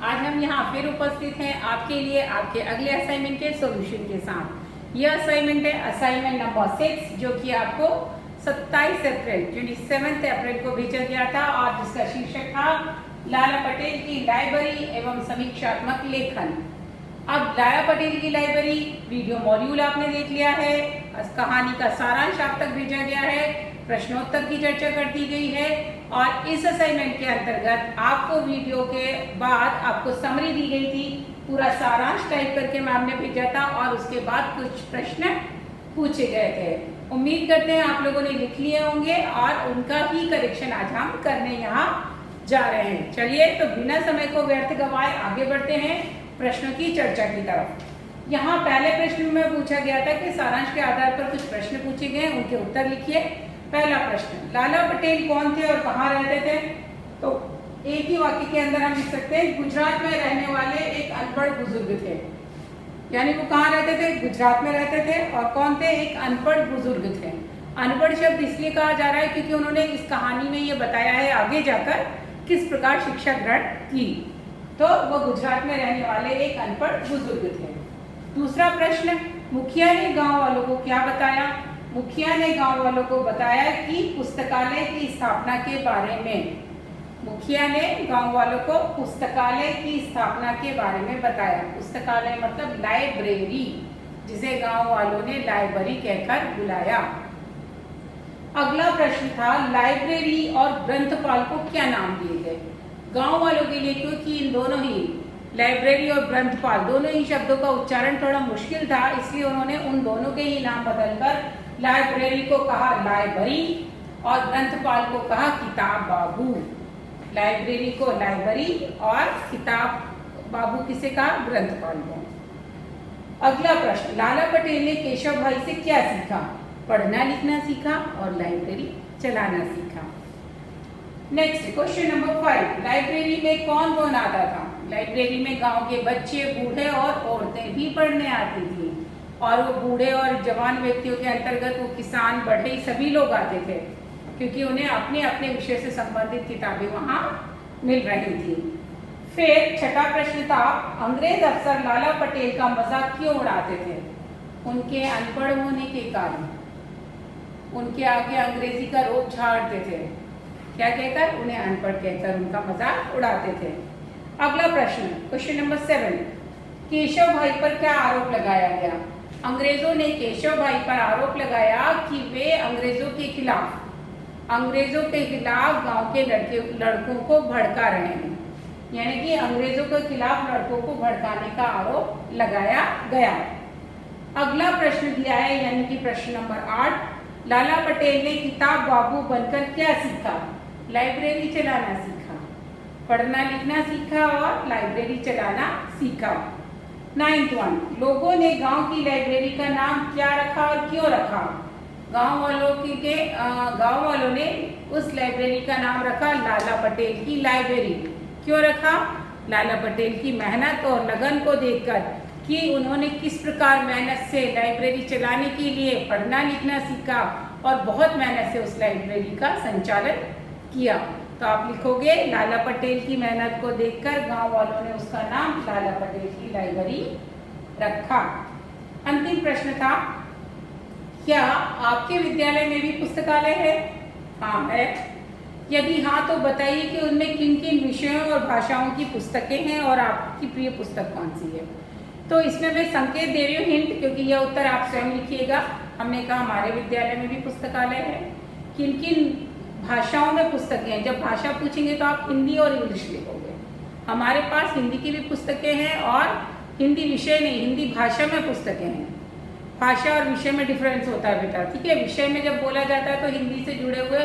आज हम यहाँ फिर उपस्थित हैं आपके लिए आपके अगले असाइनमेंट के सॉल्यूशन के साथ। यह असाइनमेंट है असाइनमेंट नंबर 6 जो कि आपको 27 अप्रैल को भेजा गया था और जिसका शीर्षक था लाला पटेल की लाइब्रेरी एवं समीक्षात्मक लेखन। अब लाला पटेल की लाइब्रेरी वीडियो मॉड्यूल आपने देख लिया है, कहानी का सारांश आप तक भेजा गया है, प्रश्नोत्तर की चर्चा कर दी गई है और इस असाइनमेंट के अंतर्गत आपको वीडियो के बाद आपको समरी दी गई थी, पूरा सारांश टाइप करके मैम ने भेजा था और उसके बाद कुछ प्रश्न पूछे गए थे। उम्मीद करते हैं आप लोगों ने लिख लिए होंगे और उनका ही करेक्शन आज हम करने यहाँ जा रहे हैं। चलिए तो बिना समय को व्यर्थ गवाए आगे बढ़ते हैं प्रश्नों की चर्चा की तरफ। यहाँ पहले प्रश्न में पूछा गया था कि सारांश के आधार पर कुछ प्रश्न पूछे गए, उनके उत्तर लिखिए। पहला प्रश्न, लाला पटेल कौन थे और कहाँ रहते थे? तो एक ही वाक्य के अंदर हम लिख सकते हैं गुजरात में रहने वाले एक अनपढ़ बुजुर्ग थे। यानी वो कहाँ रहते थे? गुजरात में रहते थे। और कौन थे? एक अनपढ़ बुजुर्ग थे। अनपढ़ शब्द इसलिए कहा जा रहा है क्योंकि उन्होंने इस कहानी में ये बताया है आगे जाकर किस प्रकार शिक्षा ग्रहण की। तो वो गुजरात में रहने वाले एक अनपढ़ बुजुर्ग थे। दूसरा प्रश्न, मुखिया ने गांव वालों को क्या बताया? मुखिया ने गांव वालों को बताया कि पुस्तकालय की स्थापना के बारे में। मुखिया ने गांव वालों को पुस्तकालय की स्थापना के बारे में बताया। पुस्तकालय मतलब लाइब्रेरी, जिसे गांव वालों ने लाइब्रेरी कहकर बुलाया। अगला प्रश्न था, लाइब्रेरी और ग्रंथपाल को क्या नाम दिए गए? गांव वालों के लिए, क्योंकि इन दोनों ही लाइब्रेरी और ग्रंथपाल दोनों ही शब्दों का उच्चारण थोड़ा मुश्किल था, इसलिए उन्होंने उन दोनों के ही नाम बदलकर लाइब्रेरी को कहा लाइब्रेरी और ग्रंथपाल को कहा किताब बाबू। लाइब्रेरी को लाइब्रेरी और किताब बाबू किसे कहा? ग्रंथपाल को। अगला प्रश्न, लाला पटेल ने केशव भाई से क्या सीखा? पढ़ना लिखना सीखा और लाइब्रेरी चलाना सीखा। नेक्स्ट क्वेश्चन नंबर 5, लाइब्रेरी में कौन कौन आता था? लाइब्रेरी में गांव के बच्चे, बूढ़े और औरतें भी पढ़ने आती थी। और वो बूढ़े और जवान व्यक्तियों के अंतर्गत वो किसान, बढ़ई सभी लोग आते थे क्योंकि उन्हें अपने अपने विषय से संबंधित किताबें वहाँ मिल रही थी। फिर छठा प्रश्न था, अंग्रेज अफसर लाला पटेल का मजाक क्यों उड़ाते थे? उनके अनपढ़ होने के कारण। उनके आगे अंग्रेजी का रोब झाड़ते थे, क्या कहकर? उन्हें अनपढ़ कहकर उनका मजाक उड़ाते थे। अगला प्रश्न, क्वेश्चन नंबर 7, केशव भाई पर क्या आरोप लगाया गया? अंग्रेजों ने केशव भाई पर आरोप लगाया कि वे अंग्रेजों के खिलाफ गांव के लड़कों को भड़का रहे हैं। यानी कि अंग्रेजों के खिलाफ लड़कों को भड़काने का आरोप लगाया गया। अगला प्रश्न दिया है यानी कि प्रश्न नंबर 8, लाला पटेल ने किताब बाबू बनकर क्या सीखा? लाइब्रेरी चलाना सीखा, पढ़ना लिखना सीखा और लाइब्रेरी चलाना सीखा। 9th वन, लोगों ने गांव की लाइब्रेरी का नाम क्या रखा और क्यों रखा? गांव वालों ने उस लाइब्रेरी का नाम रखा लाला पटेल की लाइब्रेरी। क्यों रखा? लाला पटेल की मेहनत और लगन को देखकर कि उन्होंने किस प्रकार मेहनत से लाइब्रेरी चलाने के लिए पढ़ना लिखना सीखा और बहुत मेहनत से उस लाइब्रेरी का संचालन किया। तो आप लिखोगे लाला पटेल की मेहनत को देखकर गांव वालों ने उसका नाम लाला पटेल की लाइब्रेरी रखा। अंतिम प्रश्न था, क्या आपके विद्यालय में भी पुस्तकालय है? हाँ है। यदि हाँ तो बताइए कि उनमें किन किन विषयों और भाषाओं की पुस्तकें हैं और आपकी प्रिय पुस्तक कौन सी है? तो इसमें मैं संकेत दे रही हूँ, हिंट, क्योंकि यह उत्तर आप स्वयं लिखिएगा। हमने कहा हमारे विद्यालय में भी पुस्तकालय है। किन किन भाषाओं में पुस्तकें हैं? जब भाषा पूछेंगे तो आप हिंदी और इंग्लिश लिखोगे। हमारे पास हिंदी की भी पुस्तकें हैं और हिंदी विषय नहीं, हिंदी भाषा में पुस्तकें हैं। भाषा और विषय में डिफरेंस होता है बेटा, ठीक है? विषय में जब बोला जाता है तो हिंदी से जुड़े हुए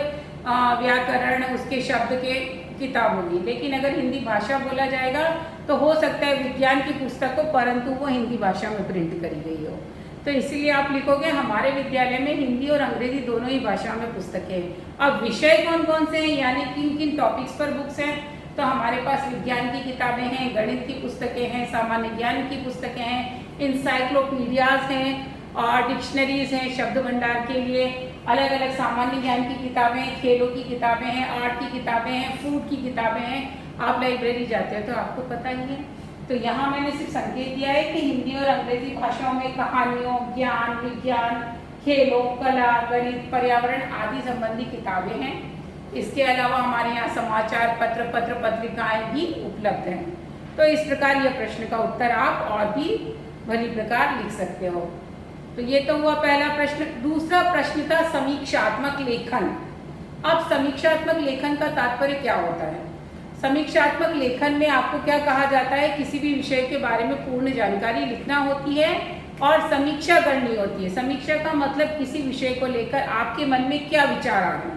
व्याकरण, उसके शब्द के किताब होगी, लेकिन अगर हिंदी भाषा बोला जाएगा तो हो सकता है विज्ञान की पुस्तक हो परंतु वो हिंदी भाषा में प्रिंट करी गई हो। तो इसलिए आप लिखोगे हमारे विद्यालय में हिंदी और अंग्रेजी दोनों ही भाषाओं में पुस्तकें हैं। अब विषय कौन कौन से हैं यानी किन किन टॉपिक्स पर बुक्स हैं? तो हमारे पास विज्ञान की किताबें हैं, गणित की पुस्तकें हैं, सामान्य ज्ञान की पुस्तकें हैं, इंसाइक्लोपीडियाज हैं और डिक्शनरीज हैं शब्द भंडार के लिए, अलग अलग सामान्य ज्ञान की किताबें, खेलों की किताबें हैं, आर्ट की किताबें हैं, फूड की किताबें हैं। आप लाइब्रेरी जाते हो तो आपको पता ही है। तो यहाँ मैंने सिर्फ संकेत दिया है कि हिंदी और अंग्रेजी भाषाओं में कहानियों, ज्ञान, विज्ञान, खेलों, कला, गणित, पर्यावरण आदि संबंधी किताबें हैं। इसके अलावा हमारे यहाँ समाचार पत्र, पत्रिकाएं भी उपलब्ध हैं। तो इस प्रकार यह प्रश्न का उत्तर आप और भी भली प्रकार लिख सकते हो। तो ये तो हुआ पहला प्रश्न। दूसरा प्रश्न था समीक्षात्मक लेखन। अब समीक्षात्मक लेखन का तात्पर्य क्या होता है? समीक्षात्मक लेखन में आपको क्या कहा जाता है? किसी भी विषय के बारे में पूर्ण जानकारी लिखना होती है और समीक्षा करनी होती है। समीक्षा का मतलब किसी विषय को लेकर आपके मन में क्या विचार आ रहे हैं।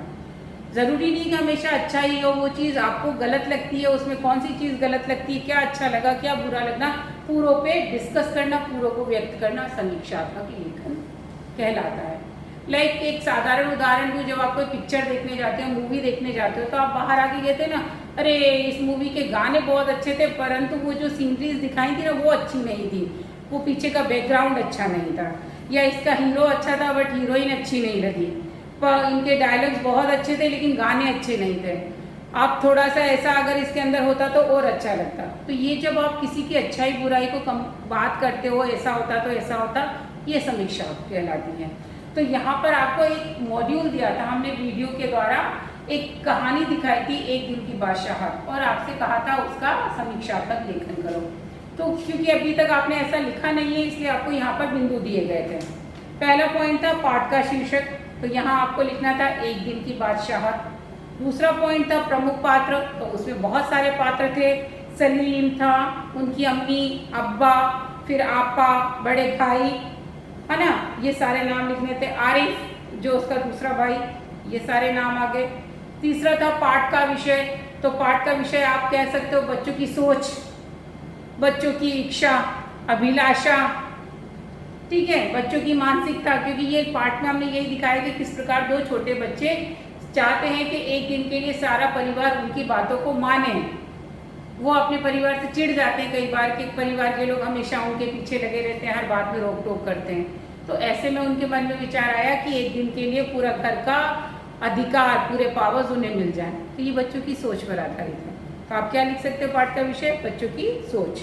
जरूरी नहीं कि हमेशा अच्छा ही हो, वो चीज़ आपको गलत लगती है, उसमें कौन सी चीज़ गलत लगती है, क्या अच्छा लगा, क्या बुरा लगना, पूरों पे डिस्कस करना, पूरों को व्यक्त करना समीक्षात्मक लेखन कहलाता है। लाइक एक साधारण उदाहरण दूं, जब आप कोई पिक्चर देखने जाते हो, मूवी देखने जाते हो, तो आप बाहर आके कहते हैं ना, अरे इस मूवी के गाने बहुत अच्छे थे, परंतु वो जो सीनरीज दिखाई थी ना वो अच्छी नहीं थी, वो पीछे का बैकग्राउंड अच्छा नहीं था, या इसका हीरो अच्छा था बट हीरोइन अच्छी नहीं लगी, इनके डायलॉग्स बहुत अच्छे थे लेकिन गाने अच्छे नहीं थे, आप थोड़ा सा ऐसा अगर इसके अंदर होता तो और अच्छा लगता। तो ये जब आप किसी की अच्छाई बुराई को बात करते हो, ऐसा होता तो ऐसा होता, ये समीक्षा कहलाती है। तो यहाँ पर आपको एक मॉड्यूल दिया था हमने वीडियो के द्वारा, एक कहानी दिखाई थी एक दिन की बादशाहत, और आपसे कहा था उसका समीक्षात्मक लेखन करो। तो क्योंकि अभी तक आपने ऐसा लिखा नहीं है इसलिए आपको यहाँ पर बिंदु दिए गए थे। पहला पॉइंट था पाठ का शीर्षक, तो यहाँ आपको लिखना था एक दिन की बादशाहत। दूसरा पॉइंट था प्रमुख पात्र, तो उसमें बहुत सारे पात्र थे, सलीम था, उनकी अम्मी, अब्बा, फिर आपा, बड़े भाई, है ना, ये सारे नाम लिखने थे, आरिफ जो उसका दूसरा भाई, ये सारे नाम आ गए। तीसरा था पाठ का विषय, तो पाठ का विषय आप कह सकते हो बच्चों की सोच, बच्चों की इच्छा, अभिलाषा, ठीक है, बच्चों की मानसिकता, क्योंकि ये पाठ में हमने यही दिखाया कि किस प्रकार दो छोटे बच्चे चाहते हैं कि एक दिन के लिए सारा परिवार उनकी बातों को माने। वो अपने परिवार से चिढ़ जाते हैं कई बार कि परिवार के लोग हमेशा उनके पीछे लगे रहते हैं, हर बात में रोक टोक करते हैं। तो ऐसे में उनके मन में विचार आया कि एक दिन के लिए पूरा घर का अधिकार, पूरे पावर्स उन्हें मिल जाए। तो ये बच्चों की सोच पर आधारित है। तो आप क्या लिख सकते हो पाठ का विषय? बच्चों की सोच।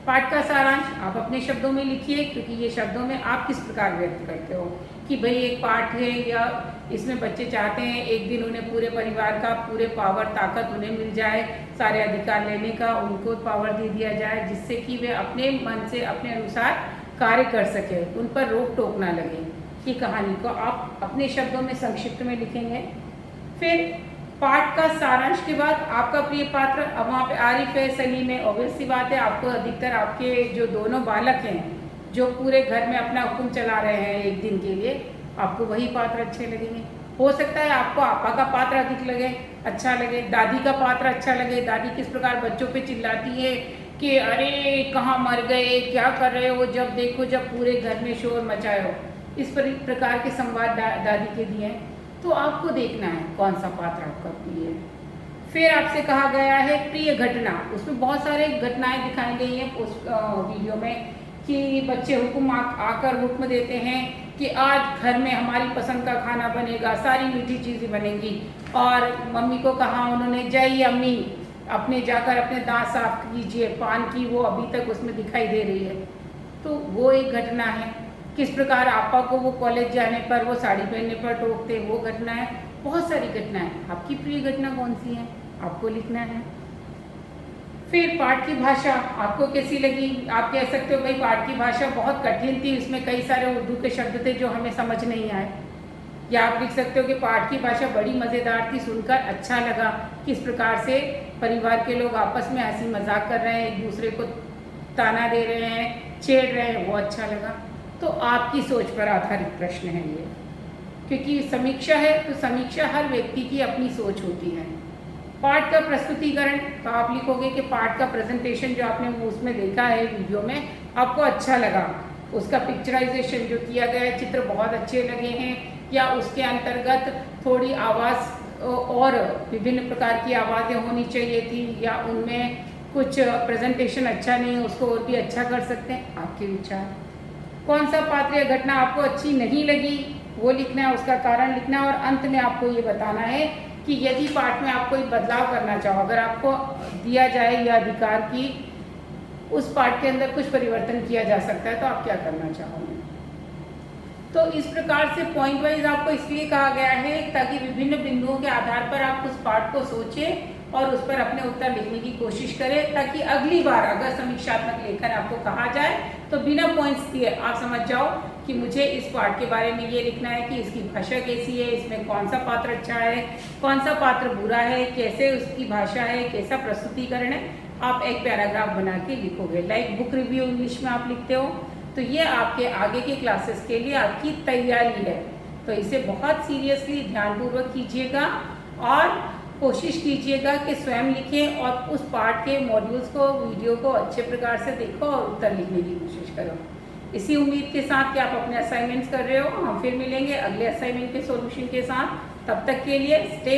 पाठ का सारांश आप अपने शब्दों में लिखिए, क्योंकि ये शब्दों में आप किस प्रकार व्यक्त करते हो कि भाई एक पाठ है या इसमें बच्चे चाहते हैं एक दिन उन्हें पूरे परिवार का पूरे पावर, ताकत उन्हें मिल जाए, सारे अधिकार लेने का उनको पावर दे दिया जाए, जिससे कि वे अपने मन से अपने अनुसार कार्य कर सके, उन पर रोक टोक ना लगे। कि कहानी को आप अपने शब्दों में संक्षिप्त में लिखेंगे। फिर पाठ का सारांश के बाद आपका प्रिय पात्र, अब वहाँ पे आरिफ है, सलीम है, ऑब्वियस सी बात है आपको अधिकतर आपके जो दोनों बालक हैं जो पूरे घर में अपना हुक्म चला रहे हैं एक दिन के लिए, आपको वही पात्र अच्छे लगेंगे। हो सकता है आपको आपा का पात्र अधिक लगे, अच्छा लगे, दादी का पात्र अच्छा लगे, दादी किस प्रकार बच्चों पे चिल्लाती है कि अरे कहाँ मर गए, क्या कर रहे हो, जब देखो जब पूरे घर में शोर मचाए हो, इस प्रकार के संवाद दादी के दिए हैं। तो आपको देखना है कौन सा पात्र आपका प्रिय है। फिर आपसे कहा गया है प्रिय घटना, उसमें बहुत सारे घटनाएं दिखाई गई हैं उस वीडियो में कि बच्चे हुक्म आकर हुक्म देते हैं कि आज घर में हमारी पसंद का खाना बनेगा, सारी मीठी चीज़ें बनेंगी, और मम्मी को कहा उन्होंने जय अम्मी, अपने जाकर अपने दांत साफ कीजिए, पान की वो अभी तक उसमें दिखाई दे रही है। तो वो एक घटना है। किस प्रकार आपा को वो कॉलेज जाने पर, वो साड़ी पहनने पर टोकते, वो घटना है। बहुत सारी घटनाएं, आपकी प्रिय घटना कौन सी है आपको लिखना है। फिर पाठ की भाषा आपको कैसी लगी? आप कह सकते हो भाई पाठ की भाषा बहुत कठिन थी, उसमें कई सारे उर्दू के शब्द थे जो हमें समझ नहीं आए। या आप लिख सकते हो कि पाठ की भाषा बड़ी मज़ेदार थी, सुनकर अच्छा लगा, किस प्रकार से परिवार के लोग आपस में हंसी मजाक कर रहे हैं, एक दूसरे को ताना दे रहे हैं, छेड़ रहे हैं, वो अच्छा लगा। तो आपकी सोच पर आधारित प्रश्न है ये, क्योंकि समीक्षा है तो समीक्षा हर व्यक्ति की अपनी सोच होती है। पाठ का प्रस्तुतिकरण, तो आप लिखोगे कि पाठ का प्रेजेंटेशन जो आपने उसमें देखा है वीडियो में आपको अच्छा लगा, उसका पिक्चराइजेशन जो किया गया है, चित्र बहुत अच्छे लगे हैं, या उसके अंतर्गत थोड़ी आवाज़ और विभिन्न प्रकार की आवाज़ें होनी चाहिए थी, या उनमें कुछ प्रेजेंटेशन अच्छा नहीं है, उसको और भी अच्छा कर सकते हैं। आपके विचार। कौन सा पात्र या घटना आपको अच्छी नहीं लगी, वो लिखना है, उसका कारण लिखना है और अंत में आपको ये बताना है कि यदि पाठ में आप कोई बदलाव करना चाहो, अगर आपको दिया जाए यह अधिकार कि उस पाठ के अंदर कुछ परिवर्तन किया जा सकता है तो आप क्या करना चाहोगे। तो इस प्रकार से पॉइंट वाइज आपको इसलिए कहा गया है ताकि विभिन्न बिंदुओं के आधार पर आप उस पाठ को सोचें और उस पर अपने उत्तर लिखने की कोशिश करें, ताकि अगली बार अगर समीक्षात्मक लेखन आपको कहा जाए तो बिना पॉइंट्स दिए आप समझ जाओ कि मुझे इस पाठ के बारे में ये लिखना है कि इसकी भाषा कैसी है, इसमें कौन सा पात्र अच्छा है, कौन सा पात्र बुरा है, कैसे उसकी भाषा है, कैसा प्रस्तुतिकरण है। आप एक पैराग्राफ बना के लिखोगे, लाइक बुक रिव्यू इंग्लिश में आप लिखते हो। तो ये आपके आगे के क्लासेस के लिए आपकी तैयारी है। तो इसे बहुत सीरियसली ध्यानपूर्वक कीजिएगा और कोशिश कीजिएगा कि स्वयं लिखें और उस पाठ के मॉड्यूल्स को, वीडियो को अच्छे प्रकार से देखो और उत्तर लिखने की कोशिश करो। इसी उम्मीद के साथ कि आप अपने असाइनमेंट्स कर रहे हो, हम फिर मिलेंगे अगले असाइनमेंट के सॉल्यूशन के साथ। तब तक के लिए स्टे